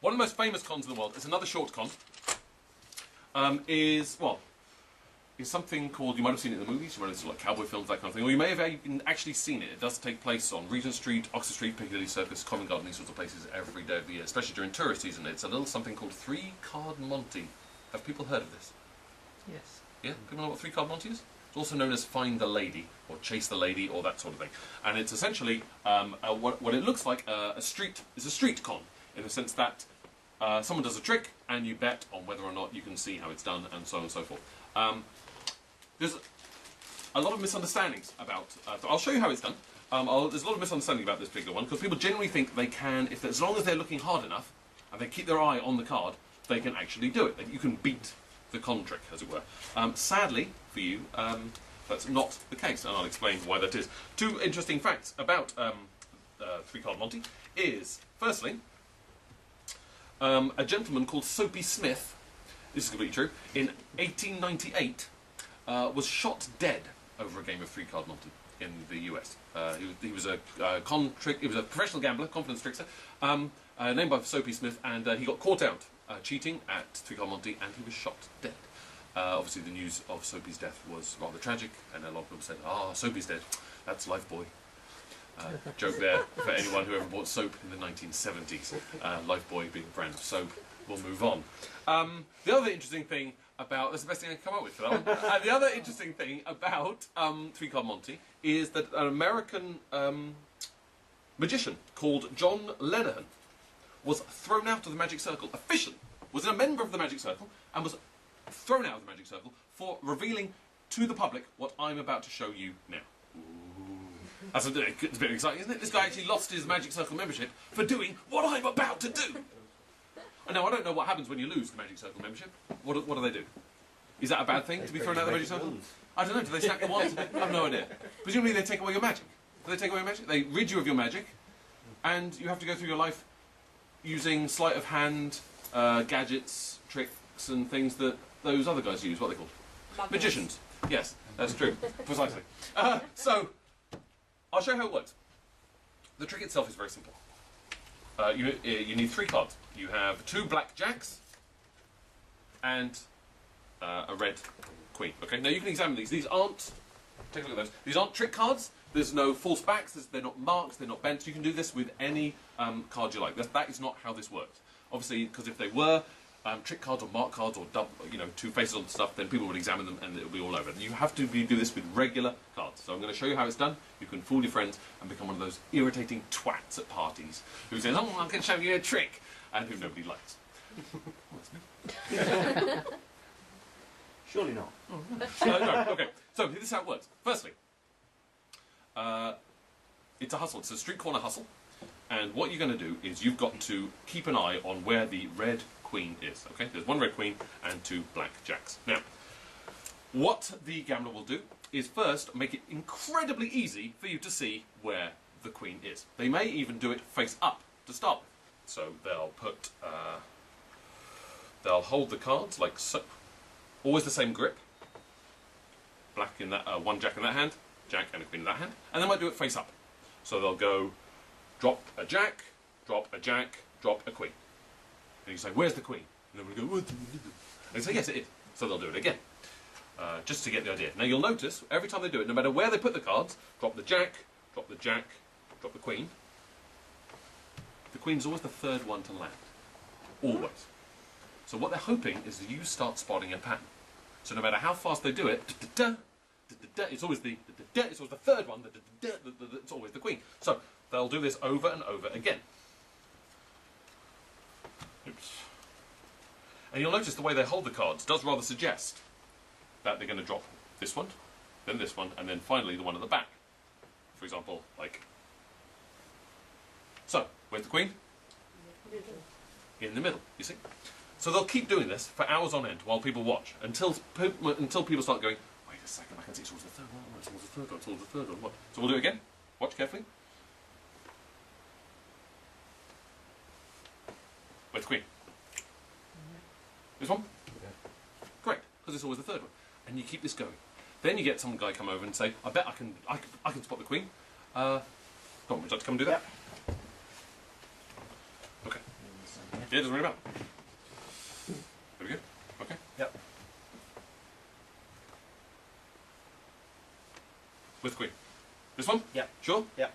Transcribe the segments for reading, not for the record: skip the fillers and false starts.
One of the most famous cons in the world is another short con. Is something called, you might have seen it in the movies, you might have seen like cowboy films, that kind of thing, or you may have even actually seen it. It does take place on Regent Street, Oxford Street, Piccadilly Circus, Covent Garden, these sorts of places every day of the year, especially during tourist season. It's a little something called 3 Card Monte. Have people heard of this? Yes. Yeah? People know what 3 Card Monte is? It's also known as Find the Lady, or Chase the Lady, or that sort of thing. And it's essentially, what it looks like, it's a street con, in the sense that someone does a trick, and you bet on whether or not you can see how it's done, and so on and so forth. There's a lot of misunderstandings about... I'll show you how it's done. There's a lot of misunderstanding about this particular one, because people generally think they can, as long as they're looking hard enough, and they keep their eye on the card, they can actually do it. You can beat the con trick, as it were. Sadly, for you, that's not the case, and I'll explain why that is. 2 interesting facts about 3 Card Monte is, firstly, a gentleman called Soapy Smith, this is completely true, in 1898, was shot dead over a game of 3 Card Monte in the US. He was a professional gambler, confidence trickster, named by Soapy Smith, and he got caught out cheating at 3 Card Monte, and he was shot dead. Obviously, the news of Soapy's death was rather tragic, and a lot of people said, "Ah, Soapy's dead. That's life, boy." Joke there for anyone who ever bought soap in the 1970s. Lifebuoy being a brand of soap. We'll move on. The other interesting thing about... That's the best thing I can come up with for that one. The other interesting thing about 3 Card Monte is that an American magician called John Lenihan was thrown out of the Magic Circle, officially, was a member of the Magic Circle, and was thrown out of the Magic Circle for revealing to the public what I'm about to show you now. That's a bit exciting, isn't it? This guy actually lost his Magic Circle membership for doing what I'm about to do. And now, I don't know what happens when you lose the Magic Circle membership. What do they do? Is that a bad thing, to be thrown out of the Magic Circle? I don't know, do they snap the wands? I have no idea. Presumably they take away your magic. Do they take away your magic? They rid you of your magic, and you have to go through your life using sleight of hand, gadgets, tricks, and things that those other guys use. What are they called? Magicians. Yes, that's true. Precisely. So, I'll show you how it works. The trick itself is very simple. You need 3 cards. You have 2 black jacks and a red queen. Okay. Now you can examine these. These aren't. Take a look at those. These aren't trick cards. There's no false backs. They're not marked. They're not bent. You can do this with any card you like. That is not how this works. Obviously, because if they were trick cards or mark cards or 2 faces on stuff, then people would examine them and it would be all over. You have to do this with regular cards. So I'm going to show you how it's done. You can fool your friends and become one of those irritating twats at parties who says, "Oh, I can show you a trick," and who nobody likes. Oh, that's me. Surely not. No, okay. So this is how it works. Firstly, it's a hustle. It's a street corner hustle. And what you're going to do is you've got to keep an eye on where the red queen is. Okay, there's 1 red queen and 2 black jacks. Now, what the gambler will do is first make it incredibly easy for you to see where the queen is. They may even do it face up to start with. So they'll put, they'll hold the cards like so. Always the same grip. Black in that, 1 jack in that hand, jack and a queen in that hand, and they might do it face up. So they'll go drop a jack, drop a jack, drop a queen. And you say, "Where's the queen?" And then we go, "And they say, "Yes, it is." So they'll do it again, just to get the idea. Now you'll notice every time they do it, no matter where they put the cards, drop the jack, drop the jack, drop the queen. The queen's always the 3rd one to land, always. So what they're hoping is that you start spotting a pattern. So no matter how fast they do it, it's always the 3rd one. It's always the queen. So they'll do this over and over again. Oops. And you'll notice the way they hold the cards does rather suggest that they're going to drop this one, then this one, and then finally the one at the back. For example, like so. Where's the queen? In the middle, you see? So they'll keep doing this for hours on end while people watch, until people start going, "Wait a second, I can see it's always the 3rd one, it's always the 3rd one, it's always the 3rd one." What? So we'll do it again. Watch carefully. Where's the queen? This one? Yeah. Correct, because it's always the 3rd one. And you keep this going. Then you get some guy come over and say, "I bet I can spot the queen." Go on, would you like to come and do that? Yep. Okay. Yeah, it doesn't really matter. There we go. Okay. Yep. With queen. This one? Yep. Sure? Yep.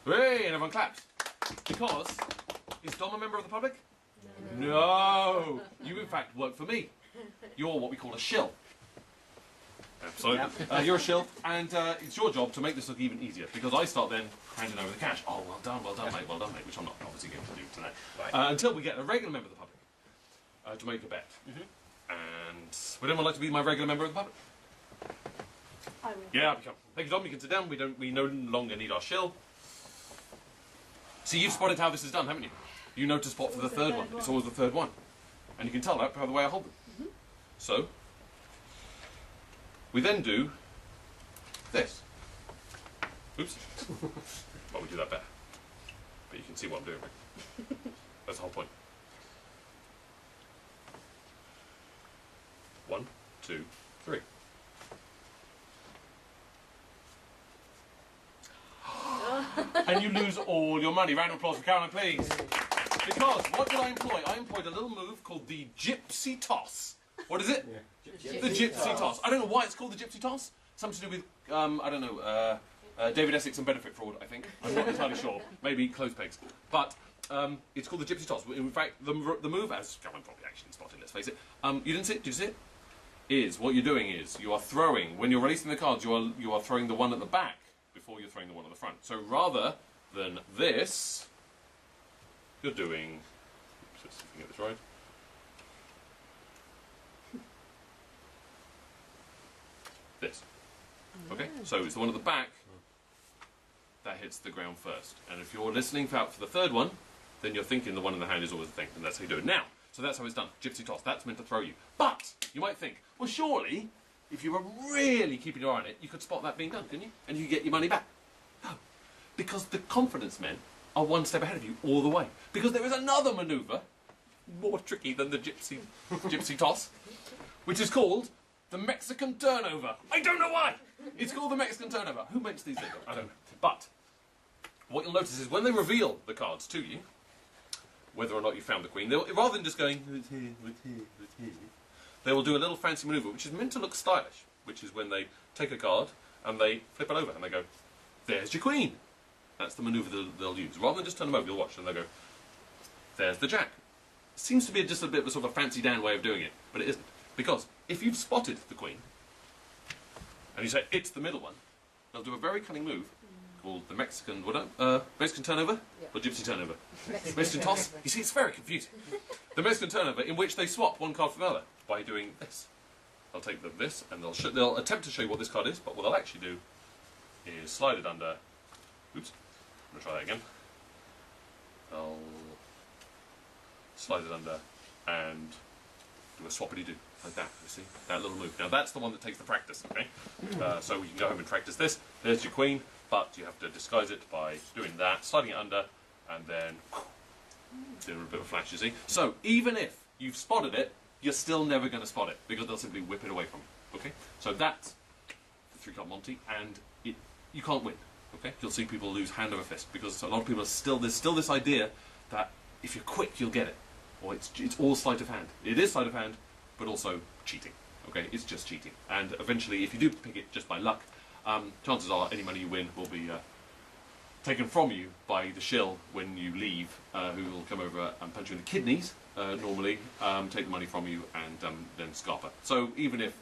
Hooray! And everyone claps. Because, is Dom a member of the public? No! You, in fact, work for me. You're what we call a shill. Absolutely. Yep. You're a shill, and it's your job to make this look even easier, because I start then handing over the cash. Oh, well done, mate, which I'm not obviously going to do tonight. Right. Until we get a regular member of the public to make a bet. And would anyone like to be my regular member of the public? I will. Yeah, become. Thank you, Dom. You can sit down. We no longer need our shill. See, you've spotted how this is done, haven't you? You know to spot for the third one. It's always the third one. And you can tell that by the way I hold them. So, we then do this. Oops. Well, we do that better. But you can see what I'm doing, right? That's the whole point. 1, 2, 3. And you lose all your money. Round of applause for Caroline, please. Because, what did I employ? I employed a little move called the Gypsy Toss. What is it? Yeah. The Gypsy Toss. I don't know why it's called the Gypsy Toss. Something to do with, I don't know, David Essex and benefit fraud, I think. I'm not entirely sure. Maybe clothes pegs. But it's called the Gypsy Toss. In fact, the move, as Cameron probably actually spotted, let's face it. You didn't see it? Did you see it? Is, what you're doing is, you are throwing, when you're releasing the cards, you are throwing the one at the back before you're throwing the one at the front. So rather than this, you're doing, let's see if we can get this right. This. Okay, so it's the one at the back that hits the ground first. And if you're listening out for the third one, then you're thinking the one in the hand is always the thing, and that's how you do it. Now, so that's how it's done. Gypsy Toss, that's meant to throw you. But, you might think, well surely, if you were really keeping your eye on it, you could spot that being done, couldn't you? And you could get your money back. No. Because the confidence men are one step ahead of you all the way. Because there is another manoeuvre, more tricky than the gypsy toss, which is called the Mexican turnover. I don't know why! It's called the Mexican turnover. Who makes these things? I don't know. But, what you'll notice is when they reveal the cards to you, whether or not you found the queen, rather than just going, who's here, who's here, who's here, they will do a little fancy manoeuvre, which is meant to look stylish, which is when they take a card and they flip it over and they go, there's your queen. That's the manoeuvre they'll use. Rather than just turn them over, you'll watch and they'll go, there's the jack. Seems to be just a bit of a sort of a fancy Dan way of doing it, but it isn't. Because if you've spotted the queen, and you say, it's the middle one, they'll do a very cunning move called the Mexican, Mexican turnover? Yeah. Or gypsy turnover? Mexican toss? You see, it's very confusing. The Mexican turnover, in which they swap one card for another by doing this. They'll take this, and they'll attempt to show you what this card is, but what they'll actually do is slide it under. Oops, I'm going to try that again. They'll slide it under and do a swappity-doo, like that, you see? That little move. Now that's the one that takes the practice, okay? So you can go home and practice this. There's your queen, but you have to disguise it by doing that, sliding it under, and then doing a bit of a flash, you see? So even if you've spotted it, you're still never going to spot it, because they'll simply whip it away from you, okay? So that's the 3-card Monte, and you can't win, okay? You'll see people lose hand over fist, because a lot of people are there's still this idea that if you're quick, you'll get it. Or it's all sleight of hand. It is sleight of hand, but also cheating. Okay, it's just cheating. And eventually, if you do pick it just by luck, chances are any money you win will be taken from you by the shill when you leave, who will come over and punch you in the kidneys, normally, take the money from you, and then scarper. So even if,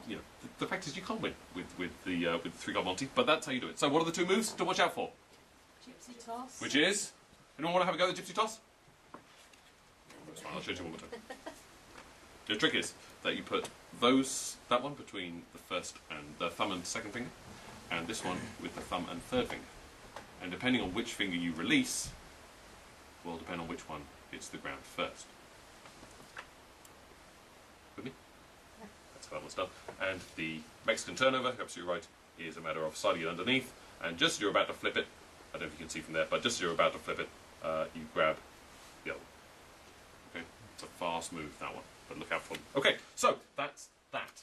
you know, the fact is you can't win with the 3-card Monte, but that's how you do it. So what are the 2 moves to watch out for? Gypsy toss. Which is? Anyone want to have a go at the gypsy toss? That's fine, I'll show you one more time. The trick is that you put that one between the first and the thumb and second finger, and this one with the thumb and third finger. And depending on which finger you release, will depend on which one hits the ground first. With me? That's how that one's done. And the Mexican turnover, you're absolutely right, is a matter of sliding it underneath, and just as you're about to flip it, I don't know if you can see from there, but just as you're about to flip it, you grab the other one. Okay? It's a fast move, that one, but look out for them. Okay, so that's that.